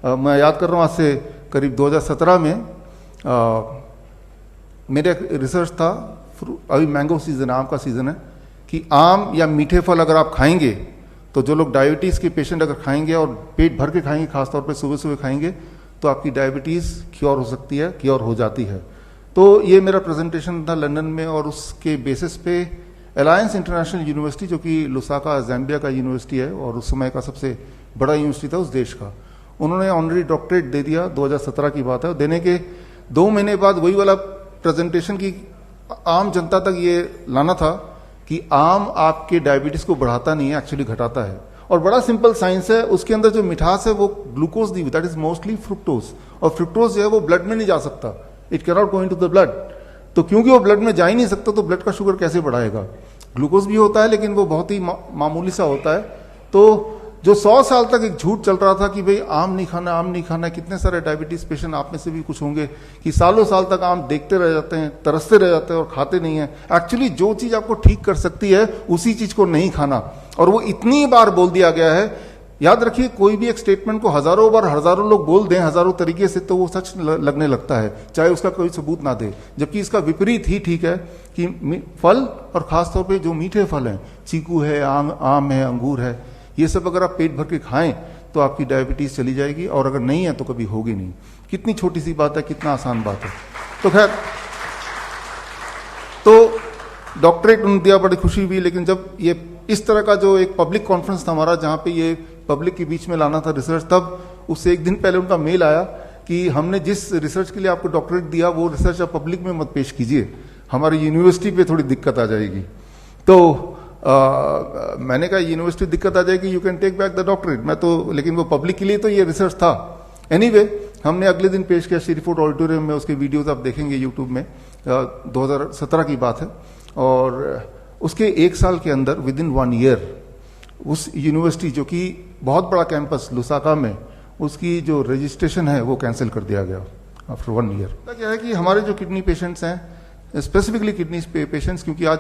मैं याद कर रहा हूँ आज से करीब 2017 में मेरा एक रिसर्च था, अभी मैंगो सीज़न है, आम का सीज़न है, कि आम या मीठे फल अगर आप खाएंगे तो जो लोग डायबिटीज़ के पेशेंट अगर खाएंगे और पेट भर के खाएंगे, खासतौर पे सुबह सुबह खाएंगे, तो आपकी डायबिटीज़ क्योर हो सकती है, क्योर हो जाती है। तो ये मेरा प्रेजेंटेशन था लंदन में, और उसके बेसिस पे अलायंस इंटरनेशनल यूनिवर्सिटी, जो कि लुसाका ज़ैम्बिया का यूनिवर्सिटी है और उस समय का सबसे बड़ा यूनिवर्सिटी था उस देश का, उन्होंने ऑनरी डॉक्टरेट दे दिया। 2017 की बात है। देने के 2 महीने बाद वही वाला प्रेजेंटेशन की आम जनता तक ये लाना था कि आम आपके डायबिटीज को बढ़ाता नहीं है, एक्चुअली घटाता है। और बड़ा सिंपल साइंस है, उसके अंदर जो मिठास है वो glucose the, that is mostly fructose, और फ्रुक्टोज जो है वो ब्लड में नहीं जा सकता, it can not go into the blood. तो क्योंकि वो ब्लड में जा ही नहीं सकता तो ब्लड का शुगर कैसे बढ़ाएगा। ग्लूकोज भी होता है लेकिन वो बहुत ही मामूली सा होता है। तो जो 100 साल तक एक झूठ चल रहा था कि भाई आम नहीं खाना, आम नहीं खाना, कितने सारे डायबिटीज पेशेंट आप में से भी कुछ होंगे कि सालों साल तक आम देखते रह जाते हैं, तरसते रह जाते हैं और खाते नहीं है। एक्चुअली जो चीज आपको ठीक कर सकती है उसी चीज को नहीं खाना, और वो इतनी बार बोल दिया गया है। याद रखिए, कोई भी एक स्टेटमेंट को हजारों बार हजारों लोग बोल दें हजारों तरीके से तो वो सच लगने लगता है, चाहे उसका कोई सबूत ना दे। जबकि इसका विपरीत ही ठीक है कि फल, और खासतौर पर जो मीठे फल हैं, चीकू है, आम है, अंगूर है, ये सब अगर आप पेट भर के खाएं तो आपकी डायबिटीज चली जाएगी, और अगर नहीं है तो कभी होगी नहीं। कितनी छोटी सी बात है, कितना आसान बात है। तो खैर, तो डॉक्टरेट उन्होंने दिया, बड़ी खुशी हुई। लेकिन जब ये इस तरह का जो एक पब्लिक कॉन्फ्रेंस था हमारा, जहां पे ये पब्लिक के बीच में लाना था रिसर्च, तब उससे 1 दिन पहले उनका मेल आया कि हमने जिस रिसर्च के लिए आपको डॉक्टरेट दिया वो रिसर्च आप पब्लिक में मत पेश कीजिए, हमारी यूनिवर्सिटी पे थोड़ी दिक्कत आ जाएगी। तो मैंने कहा यूनिवर्सिटी दिक्कत आ जाएगी, you can take back the doctorate. मैं तो, लेकिन वो पब्लिक के लिए तो ये रिसर्च था। एनीवे, हमने अगले दिन पेश किया श्रीफोर्ट ऑडिटोरियम में, उसके वीडियोस आप देखेंगे यूट्यूब में, 2017 की बात है। और उसके 1 साल के अंदर, विद इन 1 ईयर, उस यूनिवर्सिटी जो कि बहुत बड़ा कैंपस लुसाका में, उसकी जो रजिस्ट्रेशन है वो कैंसिल कर दिया गया आफ्टर 1 ईयर। क्या है कि हमारे जो किडनी पेशेंट्स हैं, स्पेसिफिकली किडनी पेशेंट्स, क्योंकि आज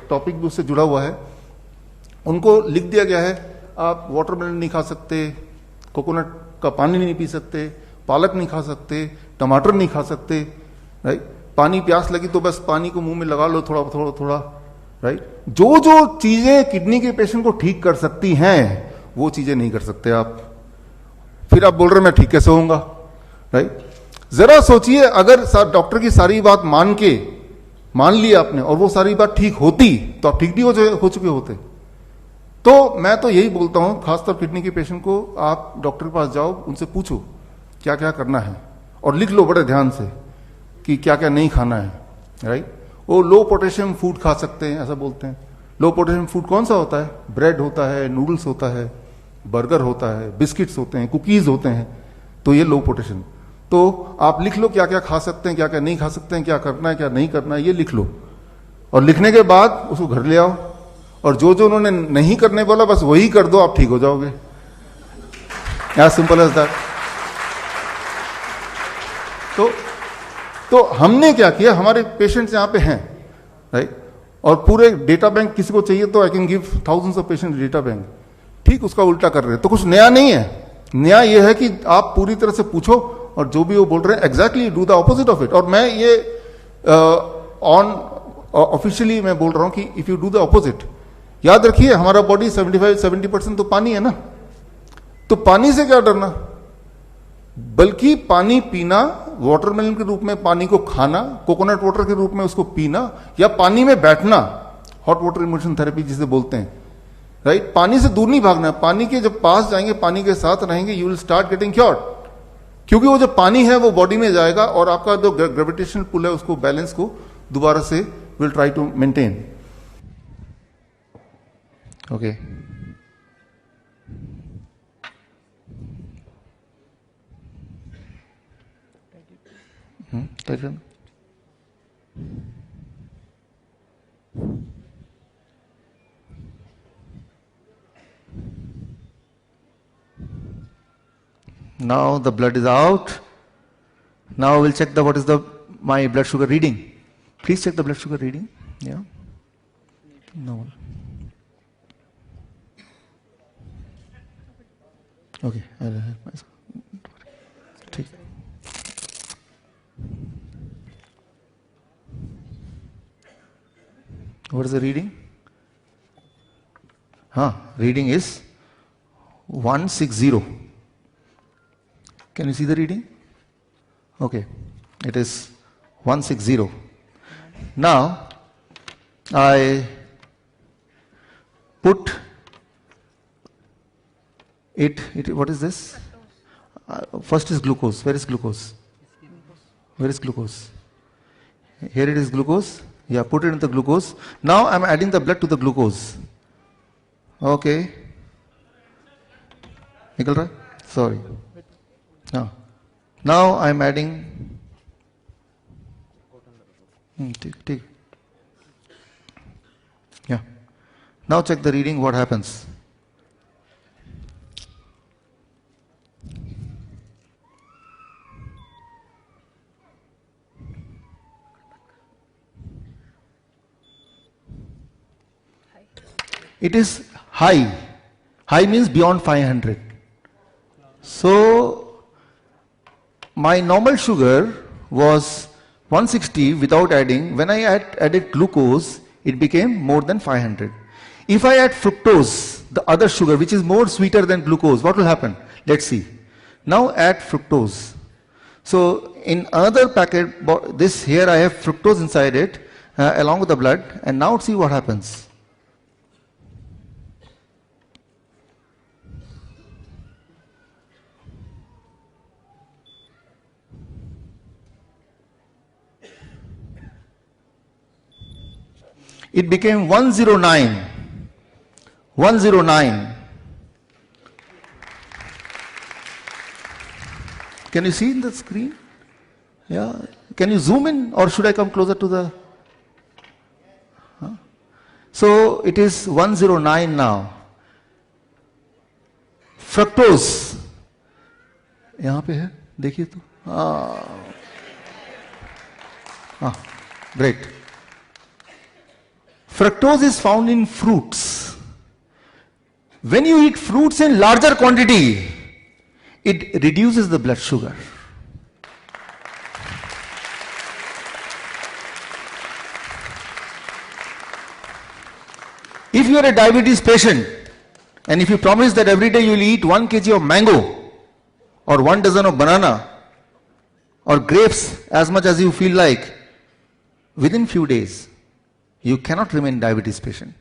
टॉपिक भी उससे जुड़ा हुआ है, उनको लिख दिया गया है आप वाटरमेलन नहीं खा सकते, कोकोनट का पानी नहीं पी सकते, पालक नहीं खा सकते, टमाटर नहीं खा सकते, राइट। पानी प्यास लगी तो बस पानी को मुंह में लगा लो थोड़ा थोड़ा थोड़ा, राइट। जो जो चीजें किडनी के पेशेंट को ठीक कर सकती हैं वो चीजें नहीं कर सकते आप। फिर आप बोल रहे मैं ठीक कैसे होऊंगा, राइट। जरा सोचिए, अगर डॉक्टर की सारी बात मान ली आपने और वो सारी बात ठीक होती तो आप ठीक भी हो चुके होते। तो मैं तो यही बोलता हूं, खासतौर किडनी के पेशेंट को, आप डॉक्टर के पास जाओ, उनसे पूछो क्या क्या करना है, और लिख लो बड़े ध्यान से कि क्या क्या नहीं खाना है, राइट। वो लो पोटेशियम फूड खा सकते हैं, ऐसा बोलते हैं। लो पोटेशियम फूड कौन सा होता है? ब्रेड होता है, नूडल्स होता है, बर्गर होता है, बिस्किट्स होते हैं, कुकीज होते हैं, तो ये लो पोटेशियम। तो आप लिख लो क्या क्या खा सकते हैं, क्या क्या नहीं खा सकते हैं, क्या करना है क्या नहीं करना है, ये लिख लो। और लिखने के बाद उसको घर ले आओ, और जो जो उन्होंने नहीं करने बोला बस वही कर दो, आप ठीक हो जाओगे। As simple as that. तो हमने क्या किया, हमारे पेशेंट्स यहां पे हैं, राइट, और पूरे डेटा बैंक किसी को चाहिए तो I can give thousands of patient data bank. ठीक उसका उल्टा कर रहे हैं, तो कुछ नया नहीं है। नया ये है कि आप पूरी तरह से पूछो, और जो भी वो बोल रहे हैं exactly do the opposite of it. और मैं ये ऑफिशियली मैं बोल रहा हूं कि if you do the opposite, याद रखिए हमारा बॉडी 75-70% तो पानी है ना, तो पानी से क्या डरना, बल्कि पानी पीना, वाटरमेलन के रूप में पानी को खाना, कोकोनट वाटर के रूप में उसको पीना, या पानी में बैठना, हॉट वाटर इमर्शन थेरेपी जिसे बोलते हैं, राइट। पानी से दूर नहीं भागना, पानी के जब पास जाएंगे, पानी के साथ रहेंगे, you will start getting cured. क्योंकि वो जो पानी है वो बॉडी में जाएगा और आपका जो ग्रेविटेशनल पुल है उसको, बैलेंस को दोबारा से will try to maintain. Okay, now the blood is out. Now we'll check the what is the my blood sugar reading. Please check the blood sugar reading. Yeah. No. Okay. I'll help myself. What is the reading? Reading is 160. Can you see the reading? Okay, it is 160. Now, I put it, what is this? First is glucose. Where is glucose? Where is glucose? Here it is glucose. Yeah, put it in the glucose. Now I am adding the blood to the glucose. Okay. Nikal raha? Sorry. Now I am adding. Take. Yeah. Now check the reading, what happens. It is high. High means beyond 500. So, my normal sugar was 160 without adding. When I added glucose, it became more than 500. If I add fructose, the other sugar, which is more sweeter than glucose, what will happen? Let's see. Now add fructose. So, in another packet, this here I have fructose inside it, along with the blood, and now see what happens. It became 109. 109. Can you see in the screen? Yeah. Can you zoom in, or should I come closer to the? So it is 109 now. Fructose. यहाँ पे है, देखिए तो. Great. Fructose is found in fruits. When you eat fruits in larger quantity, it reduces the blood sugar. If you are a diabetes patient, and if you promise that every day you will eat 1 kg of mango, or 1 dozen of banana, or grapes as much as you feel like, within few days, you cannot remain diabetes patient.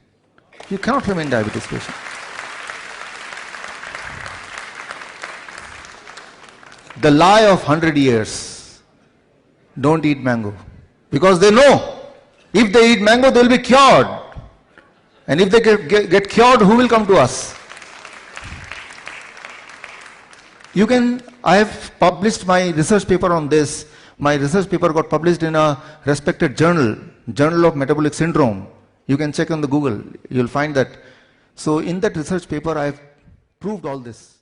You cannot remain diabetes patient. The lie of 100 years. Don't eat mango. Because they know, if they eat mango, they will be cured. And if they get cured, who will come to us? I have published my research paper on this. My research paper got published in a respected journal, Journal of Metabolic Syndrome. You can check on the Google, you'll find that. So in that research paper, I have proved all this.